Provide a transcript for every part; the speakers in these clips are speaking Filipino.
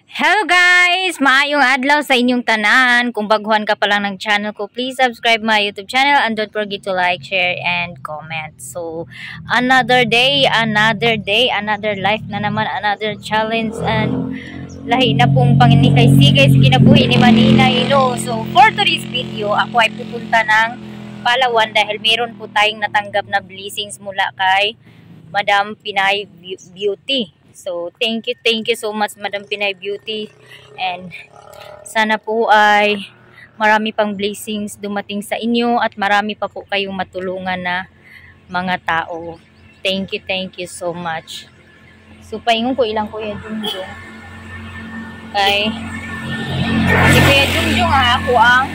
Hello guys! Maayong adlaw sa inyong tanan. Kung baguhan ka pa lang ng channel ko, please subscribe my YouTube channel and don't forget to like, share, and comment. So, another day, another life na naman, another challenge, and lahi na pong panginikay-sigay sa kinabuhi ni Manina Ino. So, for today's video, ako ay pupunta ng Palawan dahil meron po tayong natanggap na blessings mula kay Madam Pinay Beauty. So, thank you so much Madam Pinay Beauty, and sana po ay marami pang blessings dumating sa inyo at marami pa po kayong matulungan na mga tao. Thank you so much. So, paingon ko ilang Kuya Junjung. Kay si Kuya Junjung ako ang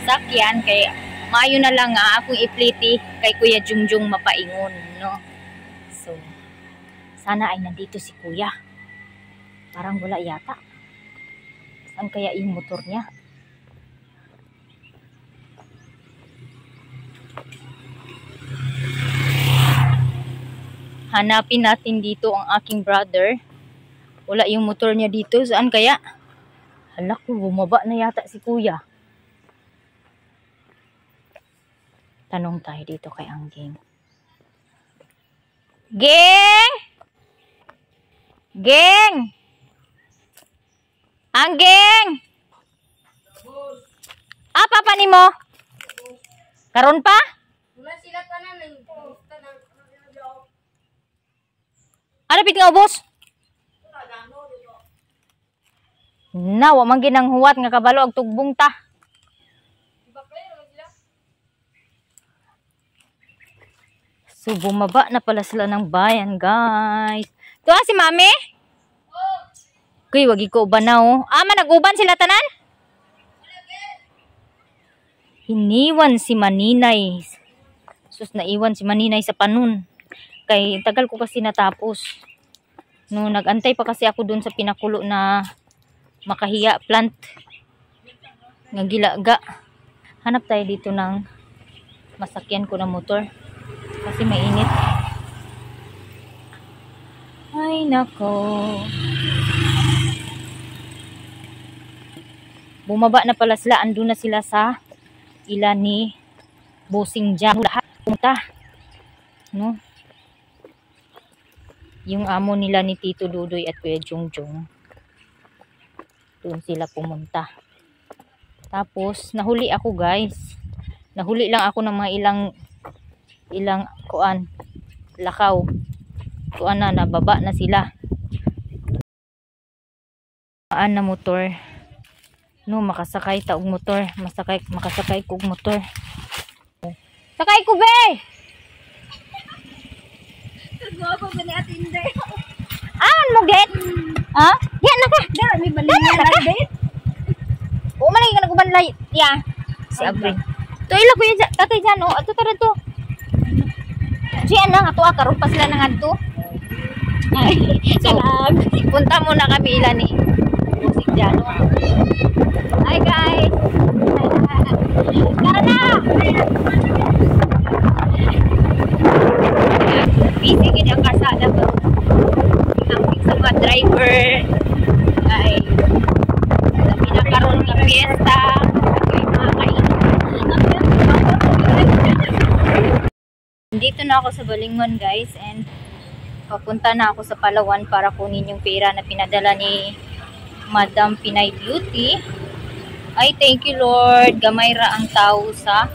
sakyan, kay mayo na lang akong ipliti kay Kuya Junjung mapaingon, no? So, sana ay nandito si Kuya. Parang wala yata. Saan kaya yung motor niya? Hanapin natin dito ang aking brother. Wala yung motor niya dito. Saan kaya? Hala ko, bumaba na yata si Kuya. Tanong tayo dito kay Angging. Geng! Geng! Anggeng! Ah, papa ni mo? Karon pa? Wala sila tanan ng Ano pit nga ubos? Na, wa man ginang huwat nga kabalo ag tugbong ta. So, bumaba na pala sila ng bayan, guys. Tuwa si Mami? Kuy, wagi ko uban na, oh. Ama, nag-uban sila tanan? Iniwan si Maninay. Sus, naiwan si Maninay sa panun. Kay, tagal ko kasi natapos. No, nag-antay pa kasi ako dun sa pinakulo na makahiya plant. Ngagilaga. Hanap tayo dito ng masakyan ko na motor. Kasi mainit. Ay, nako. Bumaba na pala sila. Andun na sila sa ila ni Bossing Jam. Lahat punta. No? Yung amo nila ni Tito Dudoy at Kuya Jungjung. Doon sila pumunta. Tapos, nahuli ako, guys. Nahuli lang ako ng mga ilang kuan lakaw. Kuan na, nababa na sila. Na motor. No, makasakay ta og motor. Makasakay ko og motor. Sakay ko, be! Gogo gani atinde. Aman mo, get? Ha? Yan na ka. Dara mi balingan na date. O, malay ka naguban light. Yeah. Si Abrin. To ila ko yung tatay dyan, o. Ato tara to. Diyan na, ato karon pa sila nang adto. Ay, so, punta muna kami ila ni Musik Jano. Hi guys! Tara na! Busy gini ang kasada to. Ang sa mga driver ay pinakaroon ng fiesta. Ay mga kainan. Dito na ako sa Balingon, guys, and papunta na ako sa Palawan para kunin yung pera na pinadala ni Madam Pinay Beauty. Ay, thank you Lord. Gamay ra ang tao sa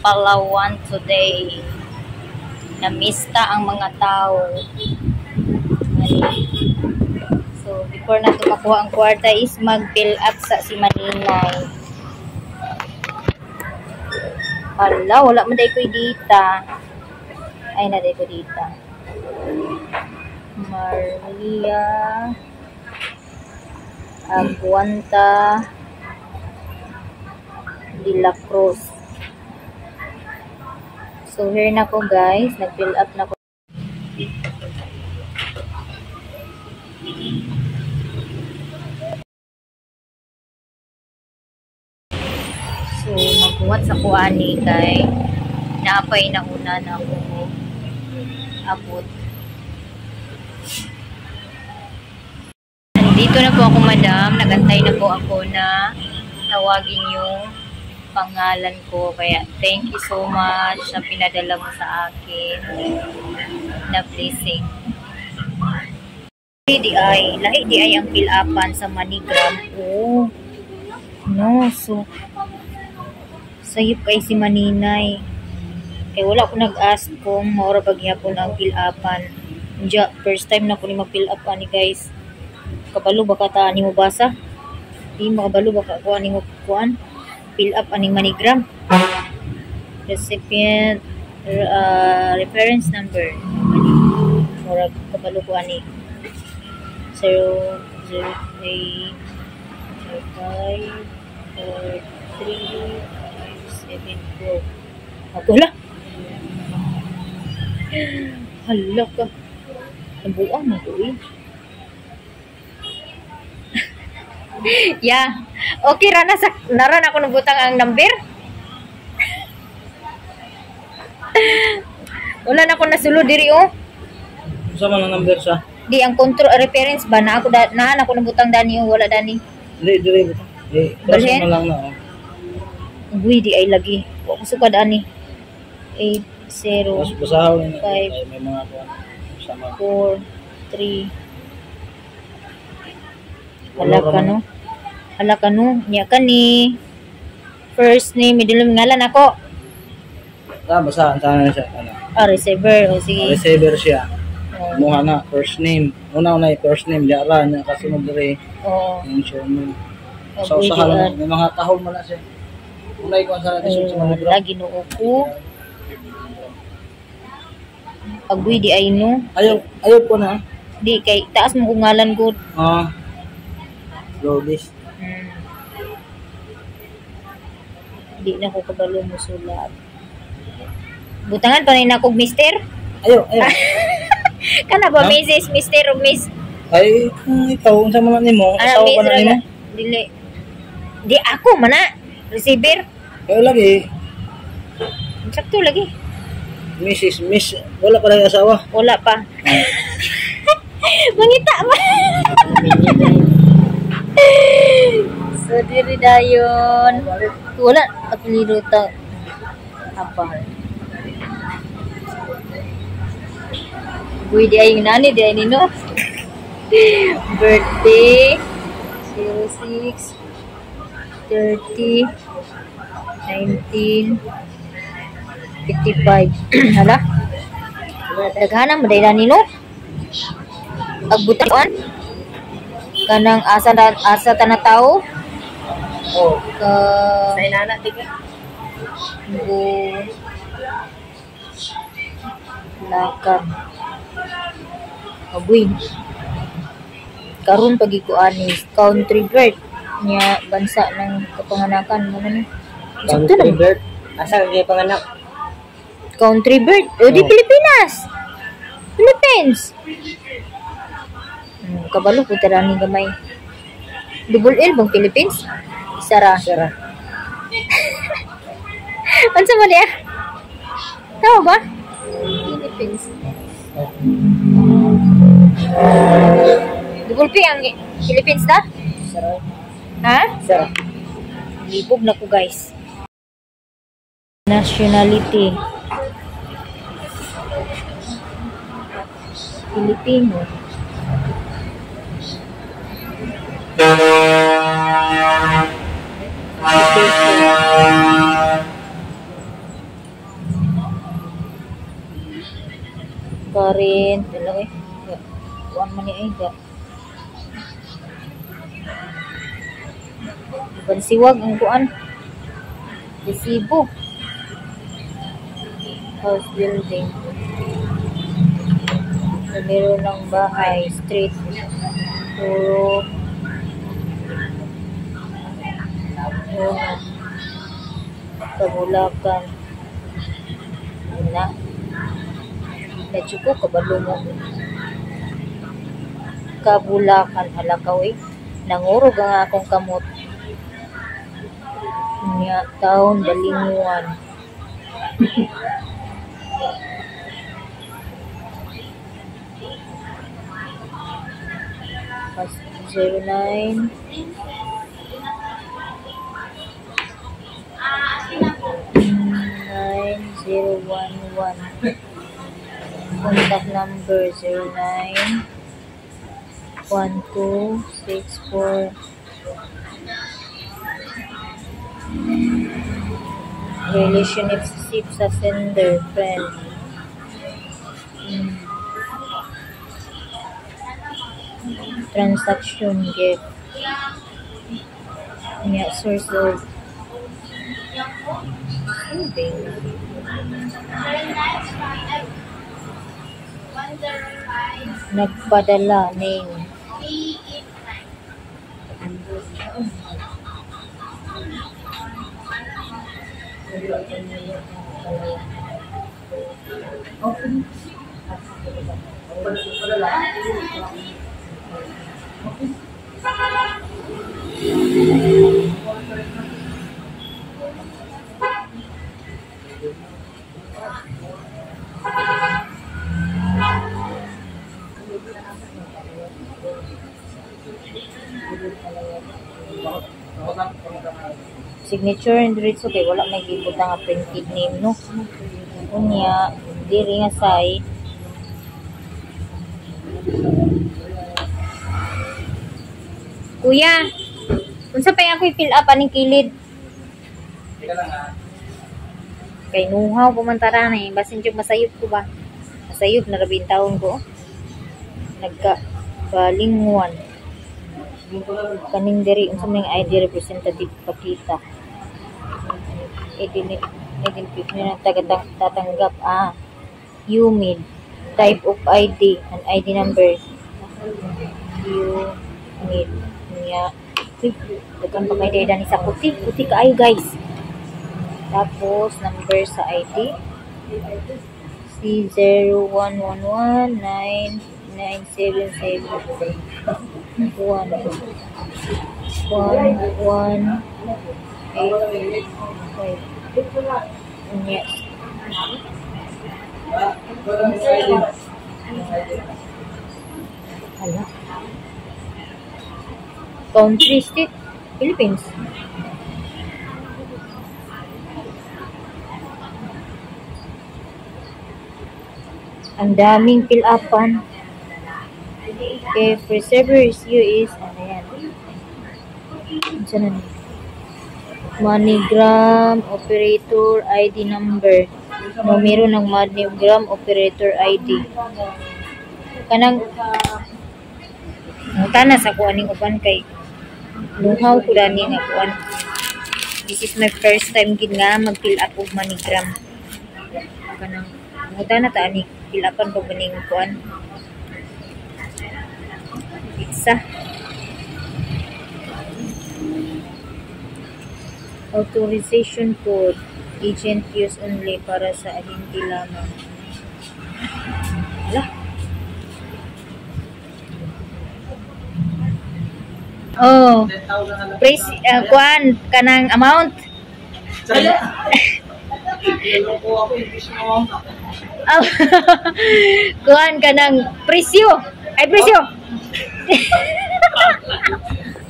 Palawan today. Namista ang mga tao. So, before natin makuha ang kwarta is mag-fill up sa si Maninay. Hala, wala mo dahi ko dita. Ay, naday ko dita. Maria Aguanta de la Cruz. So, here na ko, guys. Nag-fill up na ko. So, magkuhat sa kuani kay napay na una na ako abot. Dito na po ako, madam. Nagantay na po ako na tawagin yung pangalan ko. Kaya, thank you so much sa pinadala mo sa akin na blessing. Lahi di ay ang fill-upan sa Manigram. Oh. No, so sayop kay si Maninay. Kaya wala ko nag-ask kung maura paghihapon ang fill-upan. First time na ko ni mag-fill-up ani guys. Kabalo baka ta ani mo basa? Di makabalo baka ko ani mo kuan? Fill-up aning Manigram. Recipient reference number. Maura kabalo ko ani 003 54374. Ako lang. Hala ka. Nabuang mo ko eh. Yeah. Okay, naran ako nabutang ang number. Wala na ako nasulod diri oh. Sama ng number sa? Di ang control reference ba na ako na ako nabutang dani o wala dani. Dili. Balhin? Balhin? Lang na. Uy, di ay lagi. Huwag ko sukad ani. 80 Mas basahaw na. 5 May mga sama. 4 3. Hala ka no. Nya ka ni. First name, middle name, ngalan ako. Basahan sana siya. Ano? Receiver. O sige. Receiver siya. Oh. Mukha na, first name. Una first name. Diara niya kasunod rin. Oo. Yung surname. Oh, So, usahan may mga tahol mo na siya. Unay ko ang sana natin sa mga bro. Lagi noo ko. Agwi di ay no. Ayaw po na. Di kay taas mo kung ngalan ko. Slow this. Di na ko kabalo mo sulat. Butangan pa rin akong mister. Ayaw. Kana ba Mrs. Mister o Miss? Ay, kung ikaw, unsa man nimo, asawa pa na nimo? Dili. Di ako mana receiver. Kayo lagi. Sakto lagi. Miss, wala pa rin asawa? Wala pa. Mangita ba? So, diri dayon. Wala. Apelido ta. Apa? Uy, di ay yung nani. Di ay nino. Birthday. 06 30 19 55. Hala? Daghanang madayran nino. Agbutan. Kanang asa tanang tao. Ka Sa inana, tika. Lakab. Abuin. Karon pagikuan ni country bird niya bansa ng kapanganakan mo na ni. Country bird? Asa kay panganak? Country bird. O di Pilipinas. Philippines. Kabalo po tara ni gamay. Double L bang Philippines? Sara. Ansa man niya? Tama ba? Philippines. Double P ang Philippines na? Sara. Ha? Sara. Libog na ko guys. Nationality. Filipino. Karin, dalawa eh. Kuan man niya eh. Bansiwag ang kuan. Resibo. House building. Numero ng bahay. Street. Puro. Kabulakan. Na. Medyo ko kabalo mo. Kabulakan halakaw eh. Nangurog ang akong kamot. Niya taon balinguan. 09 9011. Contact number 09 1264. Relationship sa sender, friend. Transaction, gift. Yeah, source of saving. Nagpadala, name. Signature and diretso kay wala may gibutang nga printed name no. Unya diri nga side Kuya, unsa pa ako i-fill up aning kilid? Kay nuhaw pumantara na eh. Basin yung masayop ko ba? Masayop na 10 taon ko. Nagka balingwan. Kaning diri unsa may ID representative pakita. Identify na tatanggap UMID type of ID and ID number UMID niya dagan pa may data ni sa puti kaayo guys. Tapos number sa ID C011199771118. Yes. Hala. Country, state, Philippines. Ang daming fill-upan. Okay, preservers US. Ano yan? Saan na? MoneyGram operator ID number. Numero ng MoneyGram operator ID. Kanang kana sa kuaning uban kay nuhaw ko dani nga kuan. This is my first time gid nga mag-fill up og MoneyGram. Kanang ngutana ta ani fill upan ko baning kuan. Pizza. Authorization code. Agent use only para sa ahente lamang. Wala. Oh. Price, kuan, kanang amount. Oh. Kuan, kanang presyo. Ay, presyo.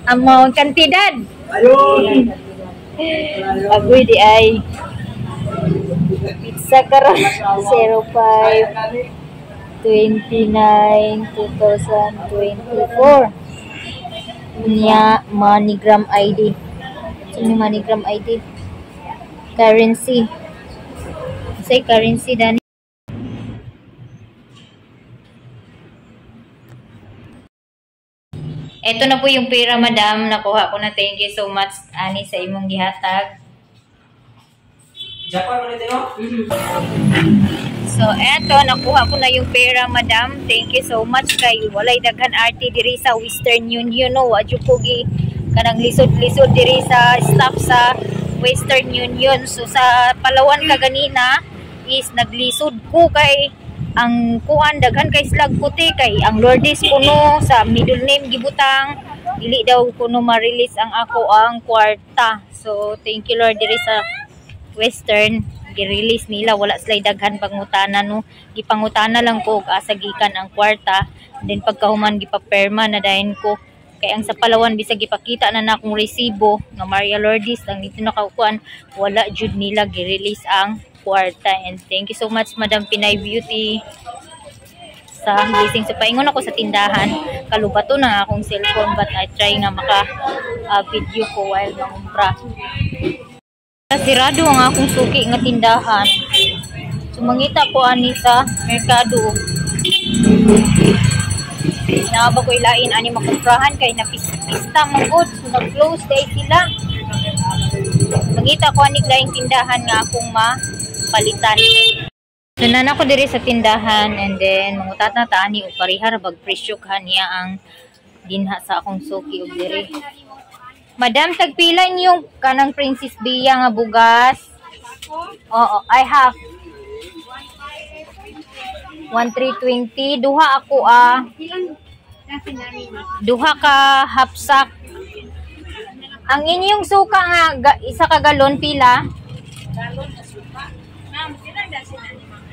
Amount, kantidad. Ayun! Agoy di ay pizza karon 05 29 2024 niya MoneyGram ID. Sino MoneyGram ID? Currency. Say currency dani. Ito na po yung pera, madam. Nakuha ko na. Thank you so much, Ani, sa imong gihatag. Japan ulit yun? So, eto, nakuha ko na yung pera, madam. Thank you so much kay walay daghan RT diri sa Western Union, no? Wadyo ko gi kanang lisod-lisod diri sa staff sa Western Union. So, sa Palawan kaganina is naglisod ko kay ang kuan daghan kay slag puti kay ang Lourdes kuno sa middle name gibutang dili daw kuno ma-release ang ako ang kwarta. So thank you Lord diri sa Western gi-release nila, wala sila daghan pangutana no, gipangutana lang ko asa gikan ang kwarta Then pagkahuman gipaperma na dayon ko. Kay ang sa Palawan bisag gipakita na akong resibo nga Maria Lourdes lang dito nakakuan, wala jud nila gi-release ang kwarta. And thank you so much Madam Pinay Beauty sa blessing. So paingon ako sa tindahan, kalubato na akong cellphone but I try nga maka video ko while mangumpra. Sirado ang akong suki nga tindahan. So mangita ko ani sa merkado. Naaba ko ilain ani makumprahan kay napista magod. So nag-close day sila. Mangita ko ani laing tindahan nga akong mapalitan. Sunan ako diri sa tindahan and then mangutat na taani og parihar bag presyo niya ang dinha sa akong suki og diri. Madam, tagpila yung kanang Princess Bia nga bugas? Oo, I have 1,320. Duha ako duha ka half sack. Ang inyong suka nga isa ka galon pila? Galon na suka. Ma'am, pila na sila ni ma'am?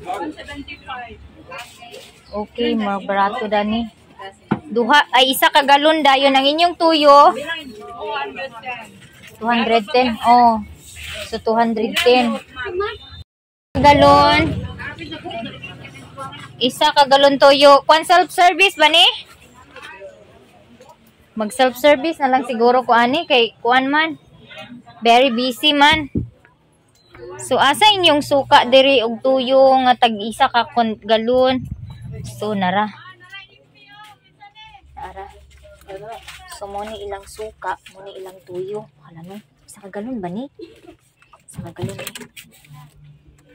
175. Okay, more barato dani. Duha ay isa ka galon dayon ang inyong tuyo. 210. Oh. So 210. Galon. Isa ka galon tuyo. Kwan self-service ba ni? Mag self-service na lang siguro ko ani kay kuan man. Very busy man. So asa inyong suka diri og tuyo nga tag isa ka galon. So nara. So muni ilang suka, muni ilang tuyo. Hala no, isa ka galon ba ni? Isa ka galon ni.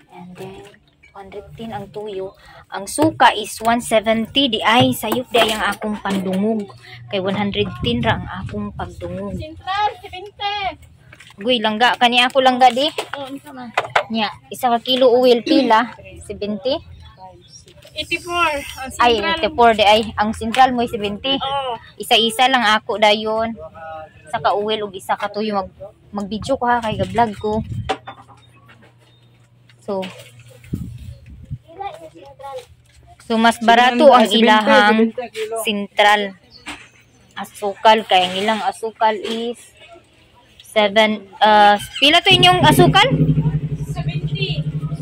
And then 110 ang tuyo. Ang suka is 170 di ay sayop di ay ang akong pandungog. Kay 110 ra ang akong pagdungog. Central, 70. Guy langga kani ako langga di. Oo, unsa man? Nya, isa ka kilo oil pila 70. 84. Ay, 84 di ay. Ang sentral mo 70. Oo. Isa-isa lang ako dayon. Isa ka uwil ug isa ka tuyo mag-video ko ha kay ga-vlog ko. So mas barato ang ilahang sentral asukal kay ang ilang asukal is 7 pila to inyong asukal?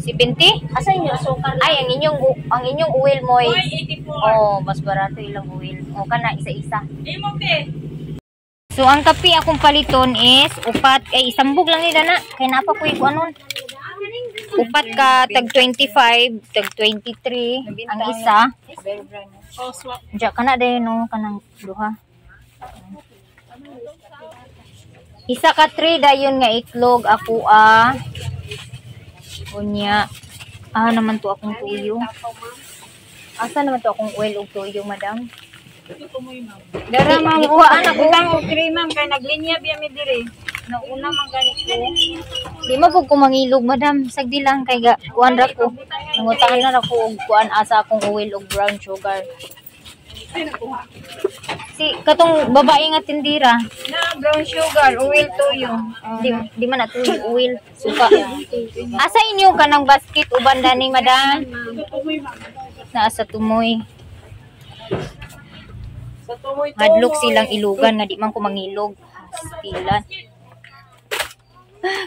70? Asa inyo asukal? Ay, ang inyong oil mo ay 84. oh, mas barato ilang oil. O kana isa-isa. Imo be. So ang kape akong paliton is upat kay isambog lang nila na kay napa ko iko anon. Upat ka tag 25, tag 23 ang isa. Oh, swap. Diya kana dayon no kanang duha. Isa ka 3 dayon nga itlog ako unya. Naman to akong tuyo. Asa naman to akong oil ug tuyo, madam? Dara ma'am, Gikuhaan ako. utang og 3 ma'am kay naglinya biya mi diri. Nauna man ganit ko. Di mo pug ko mangilog, madam. Sagdi lang kay kuan ra ko. Nangutangan na ra ko og kuan asa akong oil ug brown sugar. Si katong babae nga tindira, Na brown sugar, oil tuyo. di man na tuyo oil, suka. Asa inyo kanang basket uban dani, madam? Naa sa tumoy. Sa tumoy to. Hadlok silang ilugan nga di man ko mangilog. Hastilan.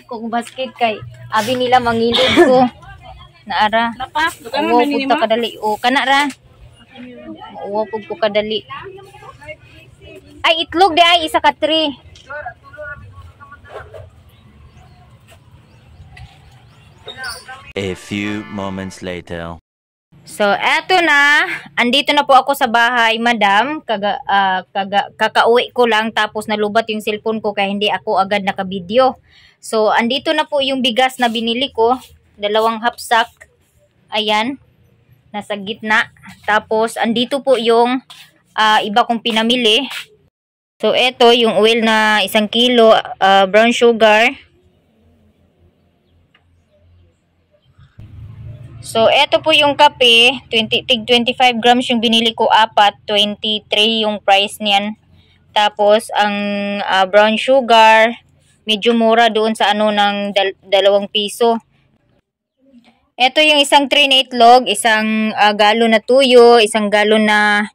Kung basket kay abi nila mangilog ko. Naara. Napas, dugan Uwa man pug ni ta mo. kadali. O kana ra. Uwa pug ko kadali. Ay itlog di ay isa ka 3. A few moments later. So, eto na. Andito na po ako sa bahay, madam. Kakauwi ko lang tapos nalubat yung cellphone ko kaya hindi ako agad nakabideo. So, andito na po yung bigas na binili ko. 2 half sack. Ayan. Nasa gitna. Tapos, andito po yung iba kong pinamili. So, eto yung oil na 1 kilo. Brown sugar. So, eto po yung kape, 25 grams yung binili ko, 23 yung price niyan. Tapos, ang brown sugar, medyo mura doon sa ano ng 2 piso. Ito yung isang tray na itlog, isang galon na tuyo, isang galon na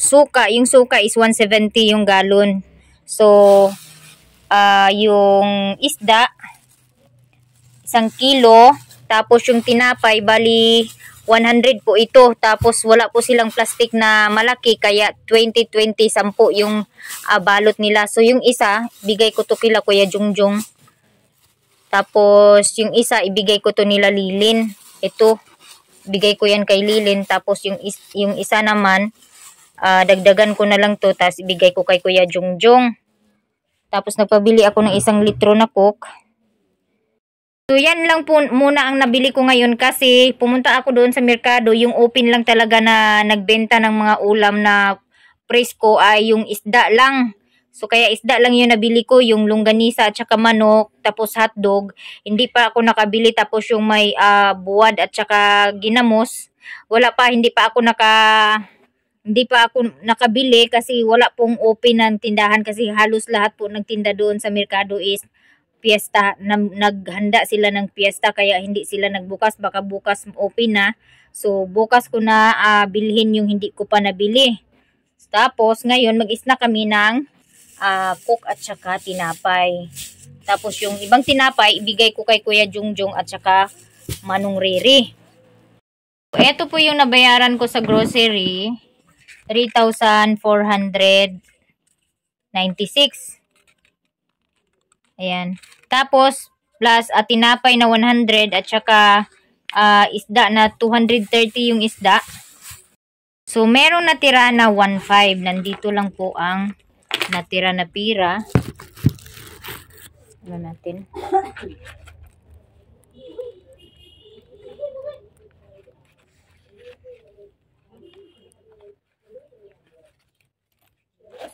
suka. Yung suka is 170 yung galon. So, yung isda, 1 kilo. Tapos yung tinapay, bali 100 po ito. Tapos wala po silang plastic na malaki, kaya 20-20, 10 yung balot nila. So, yung isa, bigay ko to kila Kuya Jungjung. Tapos, yung isa, ibigay ko to nila Lilin. Ito, bigay ko yan kay Lilin. Tapos, yung isa naman, dagdagan ko na lang to. Tapos, ibigay ko kay Kuya Jungjung. Tapos, nagpabili ako ng 1 litro na Coke. So, yan lang po muna ang nabili ko ngayon kasi pumunta ako doon sa merkado. Yung open lang talaga na nagbenta ng mga ulam na presko ay yung isda lang. So, kaya isda lang yung nabili ko, yung longganisa at saka manok, tapos hotdog. Hindi pa ako nakabili, tapos yung may buwad at saka ginamos. Hindi pa ako nakabili kasi wala pong open ng tindahan kasi halos lahat po nagtinda doon sa merkado is piyesta. Naghanda sila ng piyesta kaya hindi sila nagbukas. Baka bukas open na. So, bukas ko na bilhin yung hindi ko pa nabili. Tapos, ngayon mag-snack kami ng Coke at saka tinapay. Tapos yung ibang tinapay, ibigay ko kay Kuya Jungjung at saka Manong Riri. Ito po yung nabayaran ko sa grocery. 3,496. Ayan. Tapos, plus tinapay na 100 at saka isda na 230 yung isda. So, meron natira na 1,500. Nandito lang po ang natira na pira. Ano natin?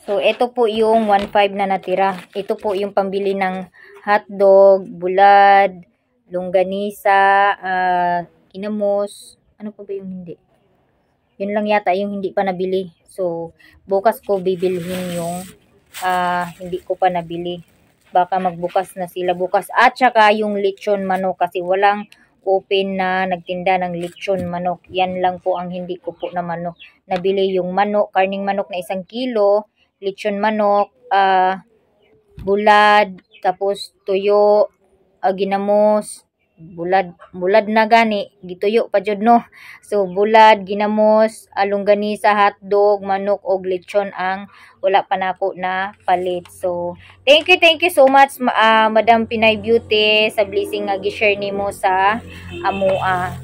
So, ito po yung 1,500 na natira. Ito po yung pambili ng hotdog, bulad, longganisa, kinamos. Ano pa ba yung hindi? Yun lang yata yung hindi pa nabili. So, bukas ko bibilhin yung hindi ko pa nabili. Baka magbukas na sila bukas. At saka yung lechon manok kasi walang open na nagtinda ng lechon manok. Yan lang po ang hindi ko po na manok. Nabili yung manok, karning manok na 1 kilo, lechon manok, bulad, tapos tuyo, ginamos, bulad na gani, gituyo pa jud no. So bulad, ginamos, longganisa, hotdog, manok og lechon ang wala pa nako na palit. So thank you so much Madam Pinay Beauty sa blessing nga gi-share nimo sa amua.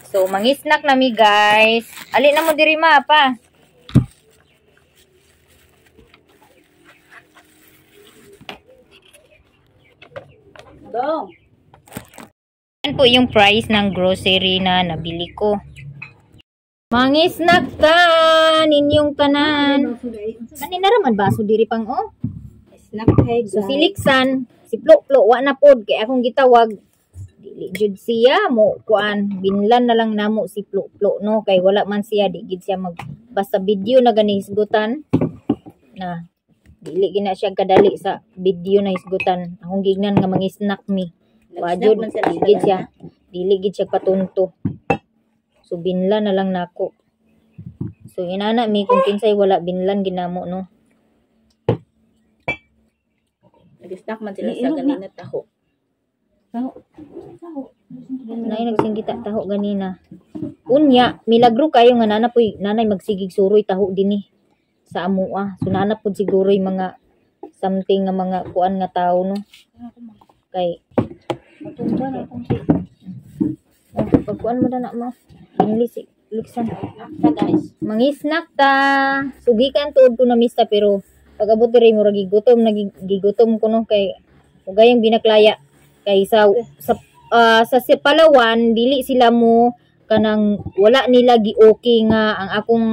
So mangisnak na mi guys. Ali na mo diri ma pa. Dong. Yan po yung price ng grocery na nabili ko. Mangisnak ka ninyong tanan. Kanina raman baso diri pang Snack kay So siliksan, si Plo-Plo wa na pod kay akong gitawag. Dili jud siya mo kuan, binlan na lang namo si Plo-Plo no kay wala man siya di gid siya basta video na gani hisgutan. Na dili gina siya kadali sa video na hisgutan. Akong gignan nga mangisnak mi. Wajud gid siya. Dili gid siya patunto. So binlan na lang nako. So inana mi kung kinsay wala binlan ginamo no. Nag-snack man sila sa ganina taho. Nanay nagsinggita taho ganina. Unya, milagro kayo nga nanay magsigig suroy taho dinhi sa amua. So nanapod siguro yung mga something nga mga kuan nga tao no. Kay pagkuan mo na mo. English liksan. Guys. Mangisnak ta. Sugikan tuod ko na mista pero pag-abot diri mo gigutom nagigutom ko no kay ugayang binaklaya kay sa Palawan dili sila mo kanang wala nila gi-okay nga ang akong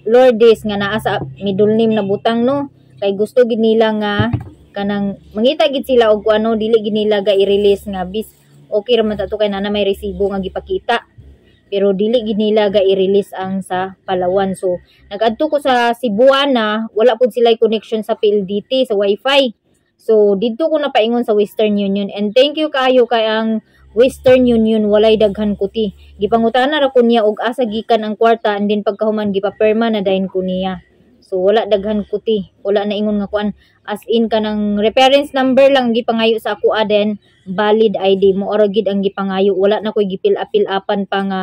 Lourdes nga naa sa middle name na butang no kay gusto gid nila nga kanang mangita gid sila og ano dili gid nila ga i-release nga bis okay ra man ta to kay nana may resibo nga gipakita pero dili gid nila ga i-release ang sa Palawan. So nagadto ko sa Cebuana, wala pud sila connection sa PLDT sa wifi. So didto ko napaingon sa Western Union and thank you kayo kay ang Western Union walay daghan kuti. Gipangutana ra ko niya og asa gikan ang kwarta and then pagkahuman gipaperma na dayon ko niya. So wala daghan kuti. Wala na ingon nga kuan as in kanang reference number lang gipangayo sa ako aden valid ID mo ora gid ang gipangayo. Wala na koy gipil-apil-apan pa nga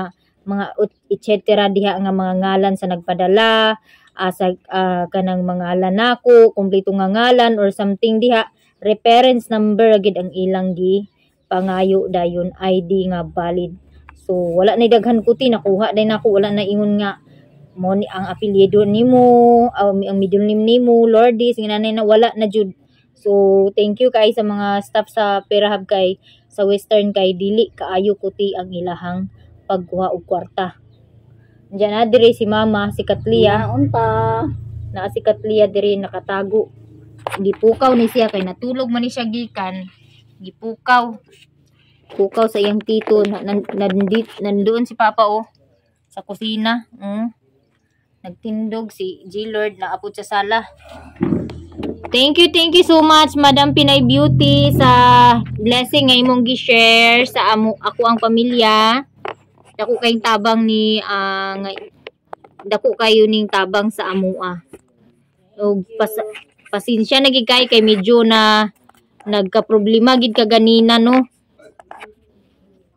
mga etc. diha nga mga ngalan sa nagpadala, sa kanang mga ngalan nako, kumpleto nga ngalan or something diha. Reference number gid ang ilang pangayo dayon ID nga valid. So wala na daghan kuti nakuha day nako wala na ingon nga mo ni ang apelyido nimo ang middle name nimo Lourdes nganay na wala na jud. So thank you kay sa mga staff sa Perahab kay sa Western kay dili kaayo kuti ang ilahang pagkuha og kwarta. Diyan na diri si Mama si Katlia unta na si Katlia diri nakatago. Gipukaw ni siya kay natulog man ni siya gikan. Gipukaw sa iyang tito nandoon si Papa sa kusina nagtindog si G-Lord na apod sa sala. Thank you so much Madam Pinay Beauty sa blessing nga imong gi-share sa ako ang pamilya. Dako kayong tabang ni dako kayo ning tabang sa amua. Og pasensya na gid kay medyo na nagka-problema gid kaganina no.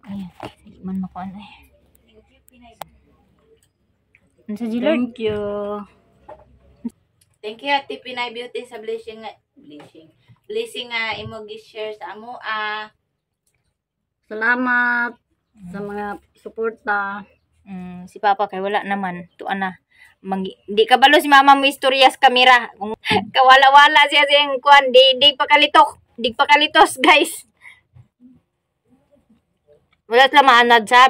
Ayan, man makuan Sa G-Lord. Thank you Ate Pinay Beauty sa blessing nga imo gi-share sa amo. Salamat sa mga suporta. Si Papa kay wala naman tuan na. Di kabalo si Mama mo istorya sa kamera. Kawala-wala siya siyang kuan di pakalitos guys. Wala sila maanad sa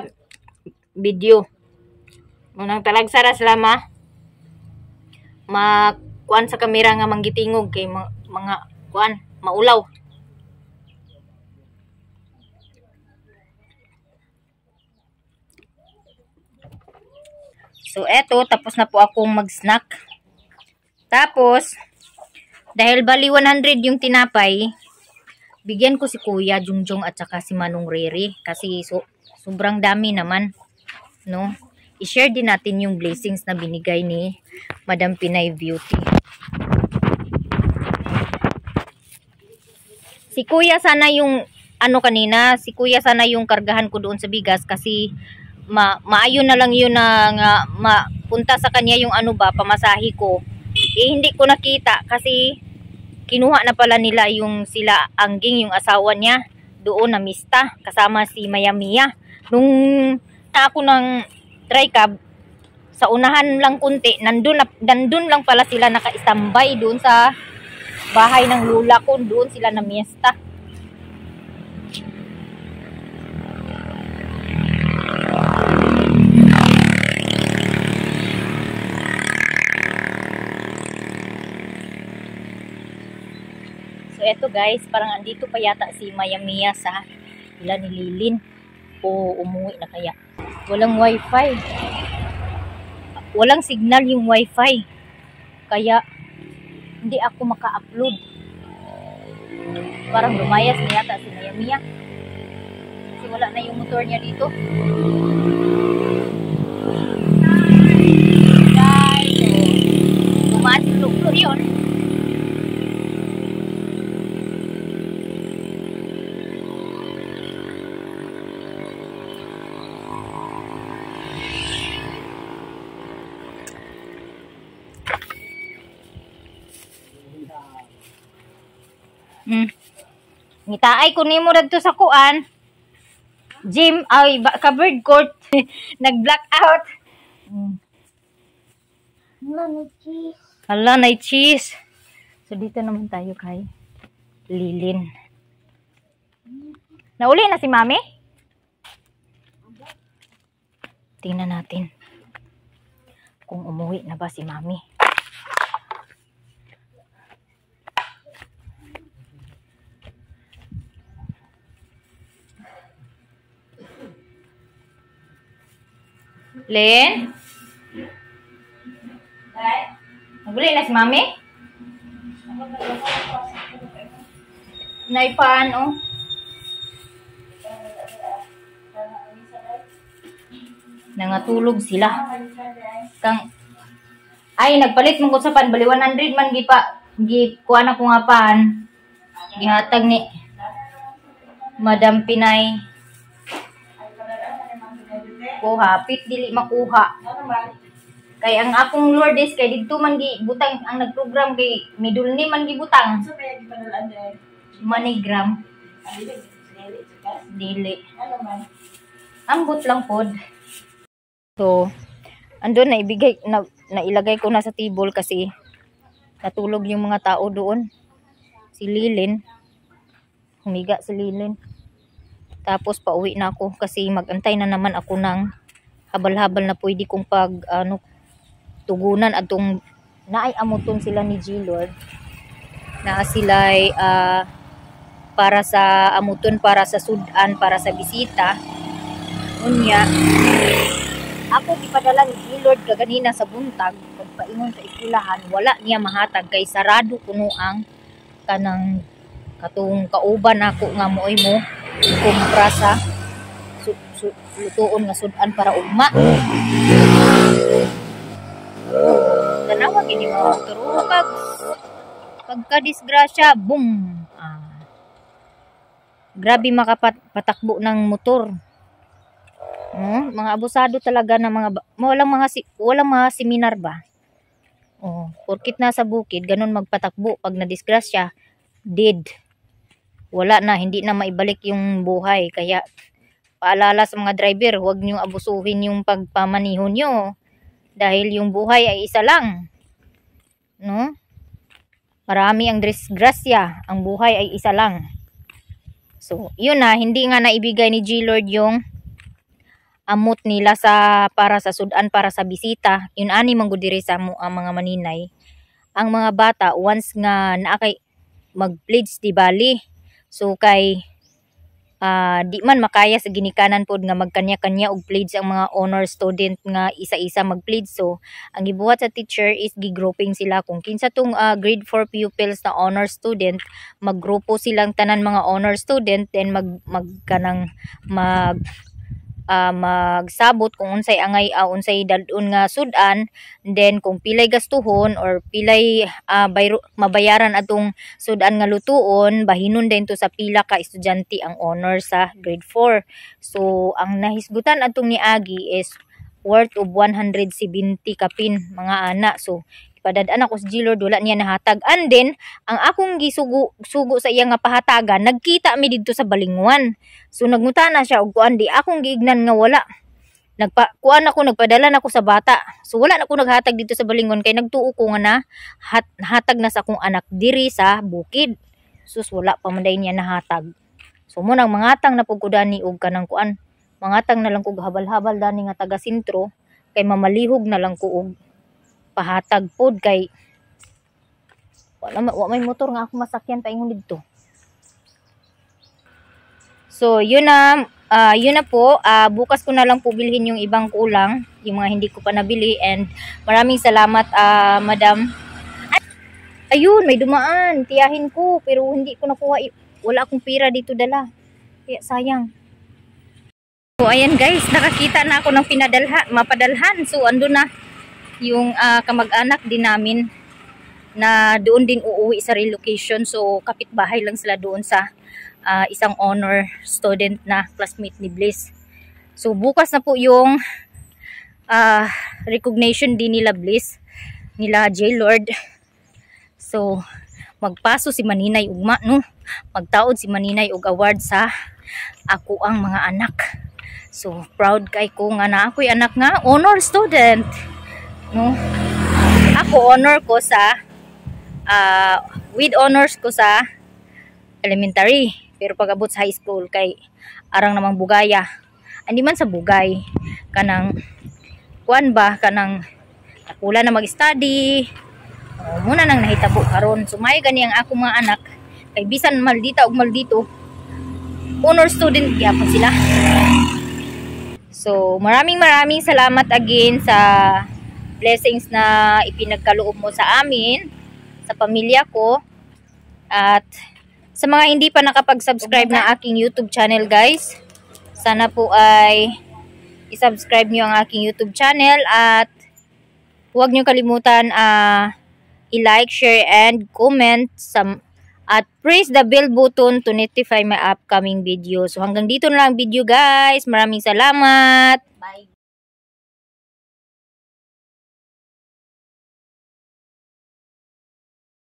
video. Munang talagsara sila kuan sa kamera nga manggitingog kay mga kuan maulaw. So eto tapos na po akong mag-snack. Tapos dahil bali 100 yung tinapay, bigyan ko si Kuya Jungjong at saka si Manong Riri kasi sobrang dami naman, no? I-share din natin yung blessings na binigay ni Madam Pinay Beauty. Si Kuya sana yung kanina, si Kuya sana yung kargahan ko doon sa bigas kasi maayo na lang yun na mapunta sa kanya yung pamasahe ko. Hindi ko nakita kasi kinuha na pala nila yung sila Angging, yung asawa niya doon na mista kasama si Mayamia. Nung ako ng tricab sa unahan lang kunti, nandun lang pala sila naka-standby doon sa bahay ng lula ko, doon sila na miesta. So eto guys, parang andito pa yata si Mayamia sa ila ni Lilin o umuwi na kaya. Walang wifi. Walang signal yung wifi. Kaya hindi ako maka-upload. Parang lumayas na yata si Mayamia. Kasi wala na yung motor niya dito. Guys, dumaan si Luglo yun. Ngitaay ko nimo dagto sa kuan. Gym ay covered court. Nag-black out. Hala na cheese. So dito naman tayo kay Lilin. Nauli na si Mami? Tingnan natin kung umuwi na ba si Mami. Len? Naguli na si Mami? Naipan, oh. Nangatulog sila. Ay, nagpalit mong kusapan. Bali 100 man kuha na ko nga pan. Gihatag ni Madam Pinay. Hapit dili makuha. Kay ang akong Lourdes kay didto man butang ang nagprogram kay middle ni man gibutang. Manigram. Dili. Ambot lang pod. So, andun na nailagay ko na sa table kasi natulog yung mga tao doon. Si Lilin. Humiga si Lilin. Tapos pauwi na ako kasi magantay na naman ako ng habal-habal na pwede kong tugunan atong naay amuton sila ni G-Lord. Na sila'y para sa amuton, para sa sudan, para sa bisita. Unya, ako ipadala ni G-Lord kaganina sa buntag pagpaingon sa eskwelahan, wala niya mahatag kay sarado kuno ang kanang katong kauban ako nga moy mo kumpra sa lutuon nga sudan para ugma. Tanawa gini mga motor pagka-disgrasya, boom. Grabe makapatakbo ng motor. Mga abusado talaga na walang mga seminar ba? Porkit na sa bukid, ganun magpatakbo pag na-disgrasya, dead. Wala na, hindi na maibalik yung buhay. Kaya paalala sa mga driver, huwag niyong abusuhin yung pagpamaniho nyo. Dahil yung buhay ay isa lang. No? Marami ang disgrasya, ang buhay ay isa lang. So, yun na, hindi nga naibigay ni G-Lord yung amot nila para sa sudan, para sa bisita. Yun ani manggudiri sa ang mga maninay. Ang mga bata, once nga naakay mag-pledge di bali. So, kay di man makaya sa ginikanan pod nga magkanya-kanya og pledge ang mga honor student nga isa-isa mag-pledge. So ang gibuhat sa teacher is gigrouping sila kung kinsa tong grade 4 pupils na honor student, maggrupo silang tanan mga honor student, then magsabot kung unsay angay unsay dadun nga sudan, then kung pilay gastuhon or pilay mabayaran atong sudan nga lutuon, bahinon din to sa pila ka estudyante ang honor sa grade 4. So ang nahisgutan atong ni Agi is worth of 170 kapin mga ana. So padadaan ako sa G-Lord, wala niya nahatag. And then, ang akong sugo sa iya nga pahatagan, nagkita mi dito sa Balingwan. So, nagmuta na siya, og kuan di akong giignan nga wala. Nagpadala na ako sa bata. So, wala na ako naghatag dito sa Balingwan, kay nagtuo ko nga na, hatag na sa akong anak diri sa bukid. Sus, wala pa man niya nahatag. So, munang mangatang na pugkudani og kanang kuan. Mangatang na lang kog habal-habal dani nga taga sentro, kay mamalihog na lang ko og pahatag pod kay wala may motor nga ako masakyan paingon didto. So yun na po, bukas ko na lang po bilhin yung ibang kulang, yung mga hindi ko pa nabili, and maraming salamat madam. Ayun, may dumaan, tiyahin ko pero hindi ko nakuha, wala akong pira dito dala. Kaya sayang. So ayan guys, nakakita na ako ng mapadalhan. So ando na yung kamag-anak din namin na doon din uuwi sa relocation. So kapitbahay lang sila doon sa isang honor student na classmate ni Bliss. So bukas na po yung recognition din nila Bliss, nila J-Lord. So magpaso si Maninay ugma, no? Magtaod si Maninay og award sa ako ang mga anak. So proud kay ko nga na ako'y anak nga honor student. No? Ako honor ko sa with honors ko sa elementary, pero pag abot sa high school kay arang namang bugaya. Andi man sa bugay kanang kuan ba kanang takula na mag-study. Muna nang nahitabo karon. So may gani ang ako mga anak kay bisan maldita og maldito honor student gyapon sila. So maraming salamat again sa blessings na ipinagkaloob mo sa amin, sa pamilya ko, at sa mga hindi pa nakapag-subscribe ng aking YouTube channel guys, sana po ay i-subscribe nyo ang aking YouTube channel at huwag nyo kalimutan i-like, share, and comment at press the bell button to notify my upcoming video. So hanggang dito na lang video guys. Maraming salamat.